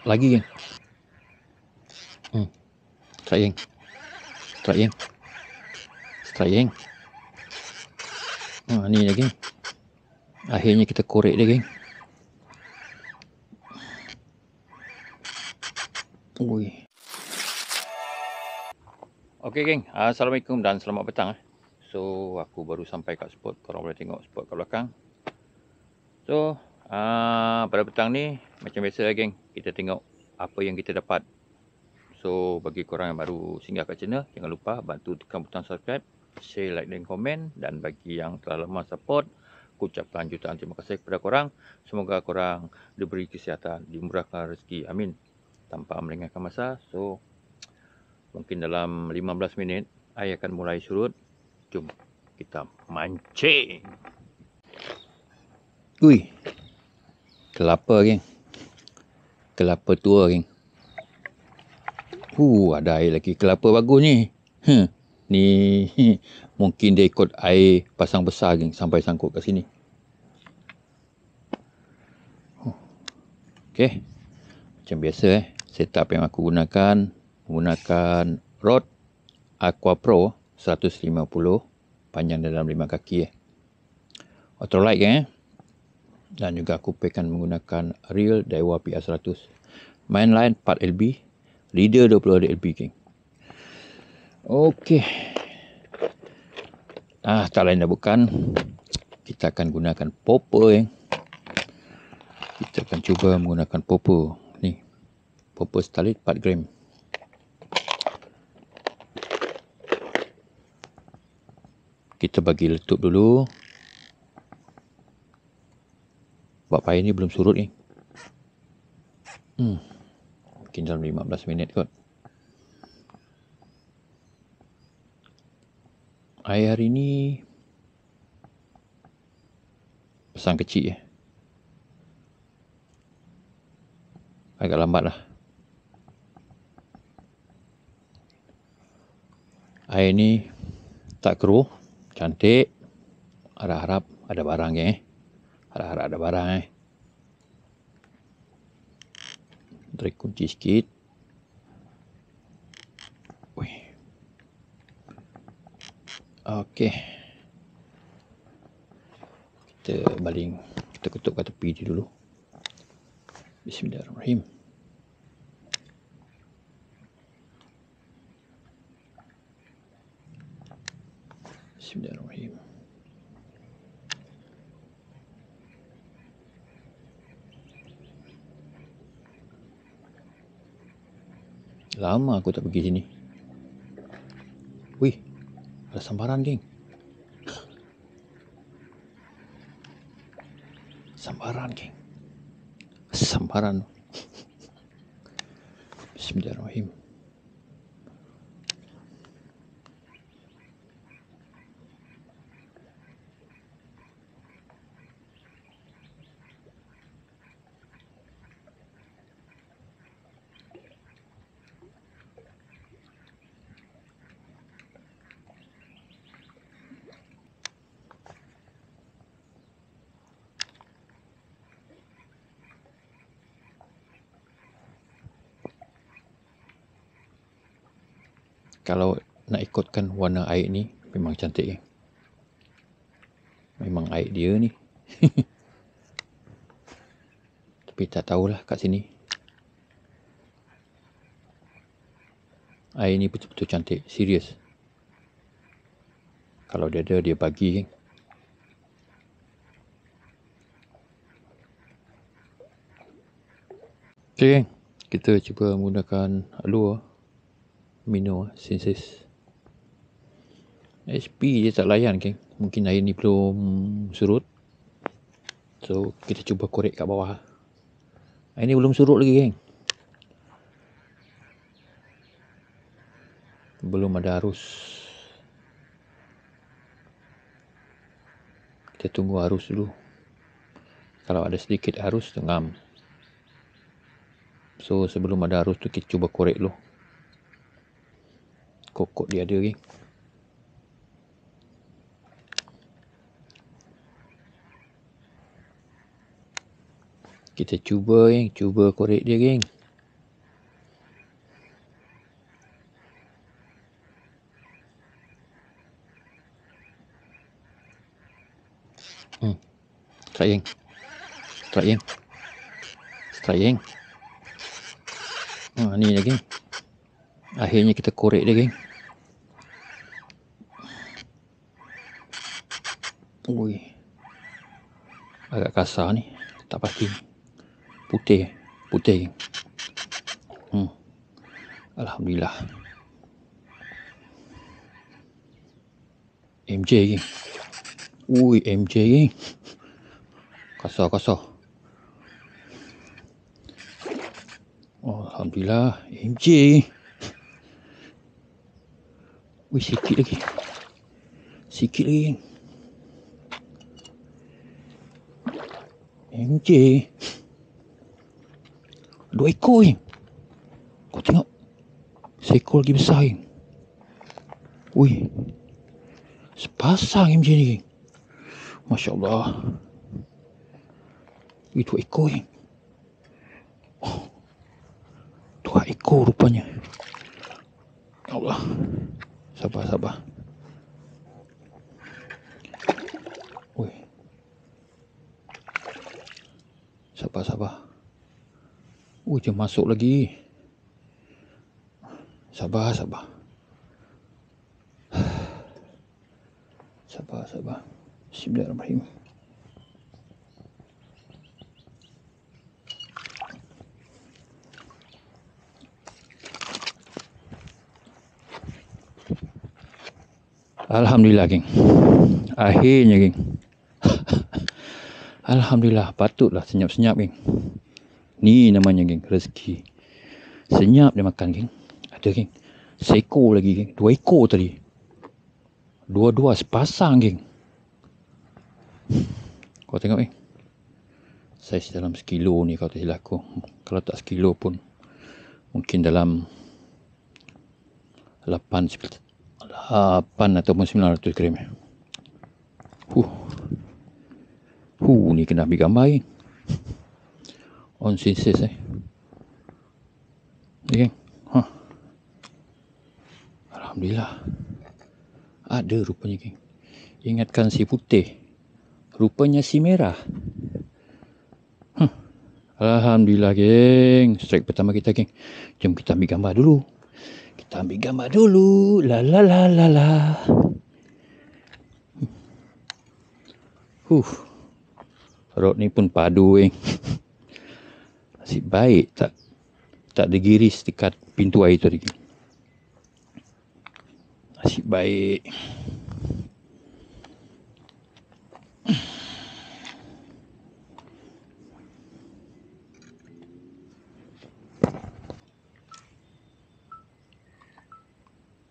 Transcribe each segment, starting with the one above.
Lagi geng. Strike geng. Strike geng. Strike geng. Ni dah geng. Akhirnya kita korek dia geng. Ui. Okey geng, Assalamualaikum dan selamat petang. So aku baru sampai kat spot. Korang boleh tengok spot kat belakang. So pada petang ni macam biasa geng, kita tengok apa yang kita dapat. So bagi korang yang baru singgah kat channel, jangan lupa bantu tekan butang subscribe, share, like dan komen. Dan bagi yang telah lama support, aku ucapkan jutaan terima kasih kepada korang. Semoga korang diberi kesihatan, dimurahkan rezeki, amin. Tanpa melengahkan masa, so mungkin dalam 15 minit air akan mulai surut. Jom kita mancing. Ui, kelapa geng. Kelapa tua geng. Ada air lagi. Kelapa bagus ni. Ni mungkin dia ikut air pasang besar geng sampai sangkut kat sini. Okey. Macam biasa setup yang aku gunakan menggunakan rod Aqua Pro 150, panjang dalam 5 kaki ultralight geng. Dan juga aku packkan menggunakan reel Daiwa PR100. Main line 4 LB, leader 20 LB geng. Okey. Tak lain dah bukan, kita akan gunakan popper geng. Kita akan cuba menggunakan popper ni. Popper Starlit 4 gram. Kita bagi letup dulu. Sebab air ni belum surut ni. Mungkin dalam 15 minit kot. Air hari ni pasang kecil agak lambat lah. Air ni tak keruh, cantik. Harap-harap ada barang Harap-harap ada barang Tarik kunci sikit. Okey. Kita baling, kita ketuk kat tepi dia dulu. Bismillahirrahmanirrahim. Bismillahirrahmanirrahim. Lama aku tak pergi sini. Wih, ada sambaran geng. Sambaran geng. Sambaran. Bismillahirrahmanirrahim. Kalau nak ikutkan warna air ni memang cantik Memang air dia ni. Tapi tak tahulah kat sini. Air ni betul-betul cantik, serius. Kalau dia ada, dia bagi Okey, kita cuba menggunakan lure Mino Senses. HP dia tak layan mungkin air ni belum surut. So kita cuba korek kat bawah. Air ni belum surut lagi belum ada arus. Kita tunggu arus dulu. Kalau ada sedikit arus, tengam. So sebelum ada arus tu kita cuba korek dulu. Kokok dia ada Kita cuba cuba korek dia Strike geng. Strike geng. Strike geng. Ni dah geng. Akhirnya kita korek dia geng. Ui. Agak kasar ni. Tak pasti. Putih. Putih geng. Alhamdulillah. MJ geng. Ui, MJ geng. Kasar. Oh, Alhamdulillah. MJ. Ui, sikit lagi. Geng. MJ. 2 ekor geng. Kau tengok. Seekor lagi besar geng. Ui. Sepasang MJ ni geng. Masya Allah. Ui, 2 ekor geng. 2 ekor rupanya. Ya Allah. Sabar. Ui. Sabar. Ui, dia masuk lagi. Sabar. Sabar. Bismillahirrahmanirrahim. Alhamdulillah geng. Akhirnya geng. Alhamdulillah, patutlah senyap-senyap geng. Ni namanya geng, rezeki. Senyap dia makan geng. Ada geng. Seekor lagi geng. 2 ekor tadi. Dua-dua sepasang geng. Kau tengok geng. Saiz dalam sekilo ni kalau tak silap aku. Kalau tak sekilo pun mungkin dalam 8 ataupun 900 gram. Ni kena ambil gambar geng. On senses ni geng. Alhamdulillah. Ada rupanya geng. Ingatkan si putih, rupanya si merah. Alhamdulillah geng. Strike pertama kita geng. Jom kita ambil gambar dulu. La. Rod ni pun padu geng. Nasib baik tak digiris dekat pintu air tadi geng. Nasib baik.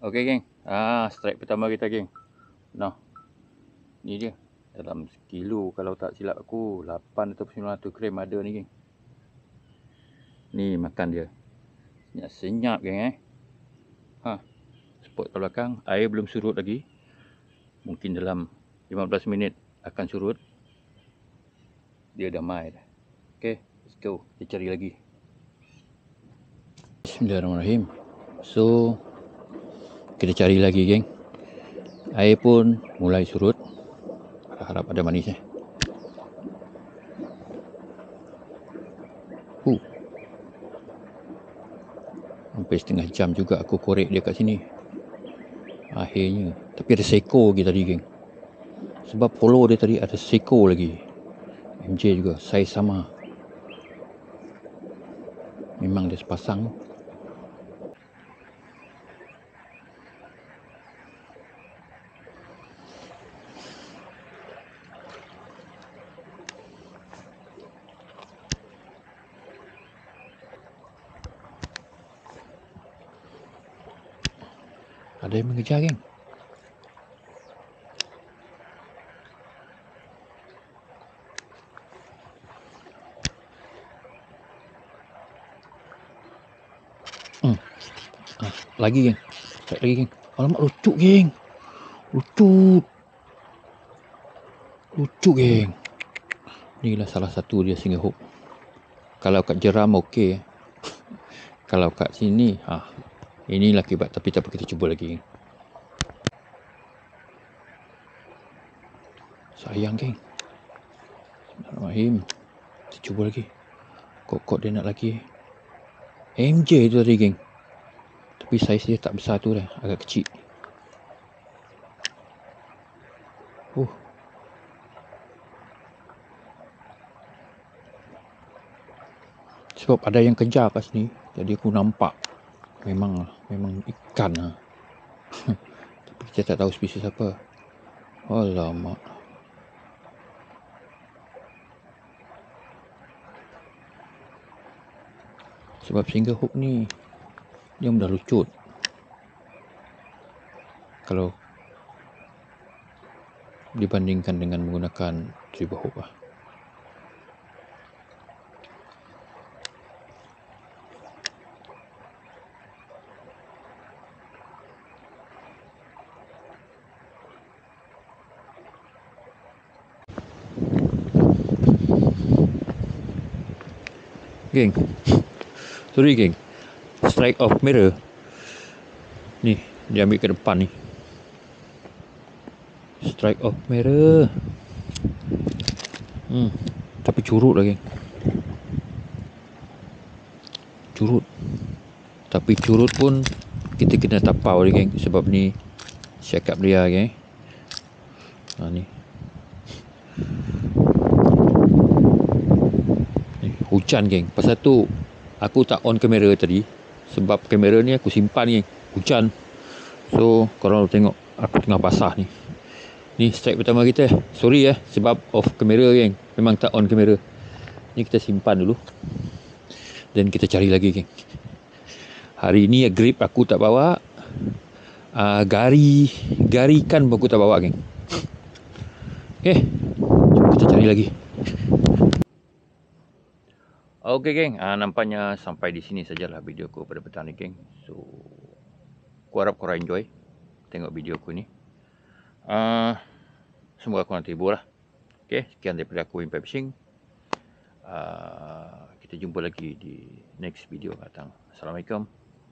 Okey geng. Strike pertama kita geng. Nah. Ni dia. Dalam sekilo kalau tak silap aku 8 atau 900 gram ada ni geng. Ni makan dia. Senyap geng Spot kat belakang. Air belum surut lagi. Mungkin dalam 15 minit akan surut. Dia dah mai dah. Okay, let's go. Kita cari lagi. Bismillahirrahmanirrahim. So, kita cari lagi geng. Air pun mulai surut. Harap ada manis Hampir setengah jam juga aku korek dia kat sini. Akhirnya. Tapi ada seekor lagi tadi geng. Sebab follow dia tadi ada seekor lagi. MJ juga. Saiz sama. Memang dia sepasang. Ada yang mengejar geng. Lagi geng. Lagi geng. Alamak lucu geng. Lucu geng. Inilah salah satu dia single hook. Kalau kat jeram okey. Kalau kat sini inilah akibat. Tapi tak apa, kita cuba lagi geng. Sayang geng. Bismillahirrahmanirrahim. Kita cuba lagi. Kok dia nak lagi. MJ tu tadi geng. Tapi saiz dia tak besar tu dah. Agak kecil. Sebab ada yang kejar kat sini. Jadi aku nampak. Memang ikan lah. Tapi kita tak tahu spesies apa. Alamak. Sebab single hook ni dia mudah lucut. Kalau dibandingkan dengan menggunakan triple hook lah. Geng. Sorry geng. Strike off mirror. Ni, dia ambil ke depan ni. Strike off mirror. Tapi curut lah geng. Curut. Tapi curut pun kita kena tapau dia geng. Sebab ni cakap dia geng. Ni. Hujan geng. Pasal tu aku tak on kamera tadi. Sebab kamera ni aku simpan geng. Hujan. So korang tengok aku tengah basah ni. Ni strike pertama kita. Sorry sebab off kamera geng. Memang tak on kamera. Ni kita simpan dulu. Dan kita cari lagi geng. Hari ni grip aku tak bawa. Gari ikan pun aku tak bawa geng. Okay. Jom kita cari lagi. Okay geng, nampaknya sampai di sini sajalah video aku pada petang ni geng. So, aku harap korang enjoy tengok video aku ni. Semoga korang terhibur lah. Okay, sekian daripada aku Impai Fishing. Kita jumpa lagi di next video akan datang. Assalamualaikum.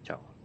Ciao.